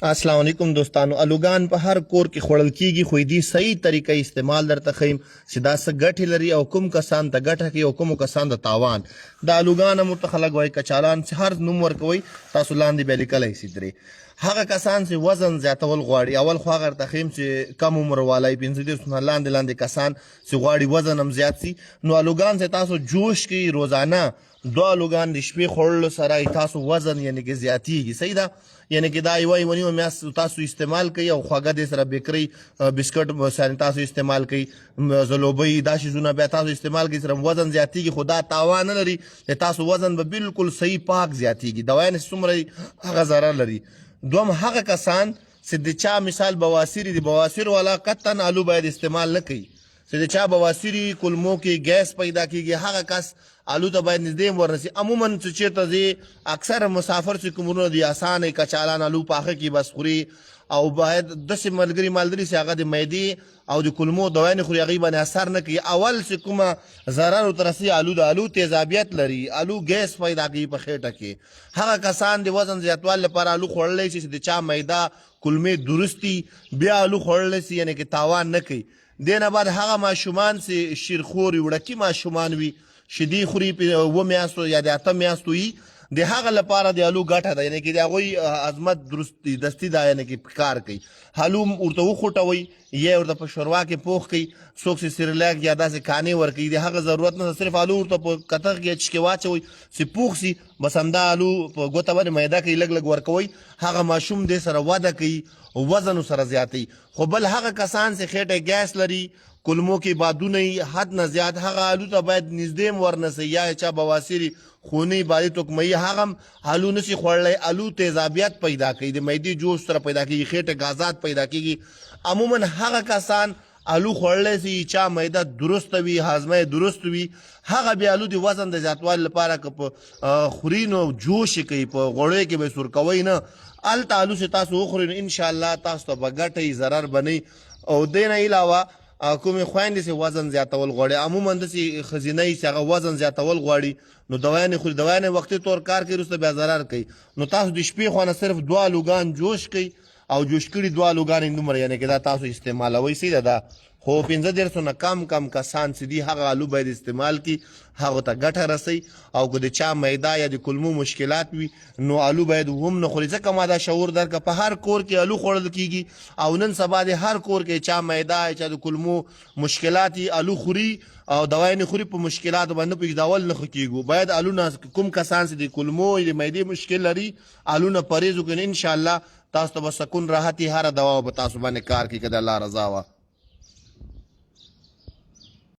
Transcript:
अस्सलाम वालेकुम दोस्तانو الوګان په هر کور کې خوړل کیږي خو دې صحیح طریقې استعمال درته خیم چې دا څه ګټې لري او کوم کسان ته ګټه کوي او کوم کسان ته تاوان دا الوګان مرته خلک وایي کچالان چې هر نوم ورکوي تاسو لاندې به لیکلی سي درې هغه کسان چې وزن زیاتول غواړي اول خو هغه ته خیم چې کم عمر والی 15 نه لاندې کسان چې غواړي وزن هم زیات سي نو الوګان چې تاسو جوش کوي روزانه دو الوګان د شپې خوړلو سره تاسو وزن یعنی کې زیاتیږي صحیح ده یعنی کې دا یوه ونیمه میاشت تاسو استعمال کوي او خواږه دې سره بیکرۍ بسکټ سره تاسو استعمال کوي ځلوبۍ دا شیزونه بیا تاسو استعمال کوي سره وزن زیاتیږي خو دا تاوان نه لري چې تاسو وزن به بالکل صحیح پاک زیاتیږي دوايانې څومره هغه ضرر لري دوم هغه کسان چې د چا مثال بواسیر دي بواسیر والا قطعا آلو باید استعمال نه کوي چې د چا بواسیري کولمو کې ګیس پیدا کیږي هغه کس آلو ته باید نږدې ورنسي عموما چې چېرته ځي اکثر مسافر چې کومونه دي اسانه کچالان آلو پاخه کې بس خوري او باید داسې ملګري مالدري چې هغه د معدې او د کولمو دوايانې خوري هغې باندې اثر نه کوي اول چې کومه ضرر ورته رسي آلو د آلو تیزابیت لري آلو ګیس پیدا کوي په خېټه کې هغه کسان د وزن زیاتوالي لپاره آلو خوړلی شي چې د چا معده کولمې درستی بیا آلو خوړلی شي یعنې کې تاوان نه کوي دینه بعد هغه ماشومان چې شیرخوري وړکي ماشومان وي شیدې خوري اوه میاشتو یا د اته میاشتو وي د هغه لپاره د آلو ګټه ده یعنې کې د هغوی عظمت درستی دستي ده یعنې کې کار کوي آلو ورته وخوټوئ یا ورته په شوروا کې پوخ کوي څوک چې سیرلاک یا داسې کانې ورکوي د هغه ضرورت نه صرف آلو ورته په کتغ کې چکې واچوئ چې پوخ سي بس همدا آلو په ګوته باندې میده کې لږ لږ ورکوئ هغه ماشوم دې سره وده کوي وزن سره زیاتوي خو بل هغه کسان چې خېټه ګیس لري کولمو کې بادونه حد نه زیات هغه آلو ته باید نږدې ورنسي یا چا بواسیري خونی بادي توکمۍ هغه آلو نشي خوړلی آلو تیزابیت پیدا کوي د معدې جوش سره پیدا کېږي خېټه غازات پیدا کېږي عموما هغه کسان آلو خوړلی سي چا معده درسته وي هاضمه درست وي هغه بیا آلو د وزن د زیاتوالي لپاره که په خوري نو جوش کوي په غوړیو کې به سور کوئ نه هلته آلو چې تاسو وخورئ نو انشاءالله تاسو ته به ګټئ ضرر به نه او دې نه علاوه کومې خویندې چې وزن زیاتول غواړي عموما داسې ښځینۍ چې هغه وزن زیاتول غواړي نو دوايانې خوري دوايانې وختي طور کار کوي وروسته بیا ضرر کوي نو تاسو د شپې خوا صرف دوه آلوګان جوش کوئ او جوش کړي دوه آلوګانې دومره یعنې کې دا تاسو استعمالوئ سیده ده خو 15 نه کم کسان چې دي هغه آلو باید استعمال کړي هغه ته ګټه رسي او که د چا معده یا د کولمو مشکلات وي نو آلو باید هم نه خوري ځکه ما دا شعور درکړه په هر کور کې آلو خوړل کیږي او نن سبا د هر کور کې چا معده چا د کولمو مشکلات آلو خوري او دوايانې خوري په مشکلاتو باندې په اقداول نه کیږي باید آلو نه کوم کسان چې د کولمو یا د معدې مشکل لري آلو نه پرهیز وکړي ان شاء الله تاسو ته به سکون راحتي هر دوا به تاسو باندې کار کوي که د الله رضا وه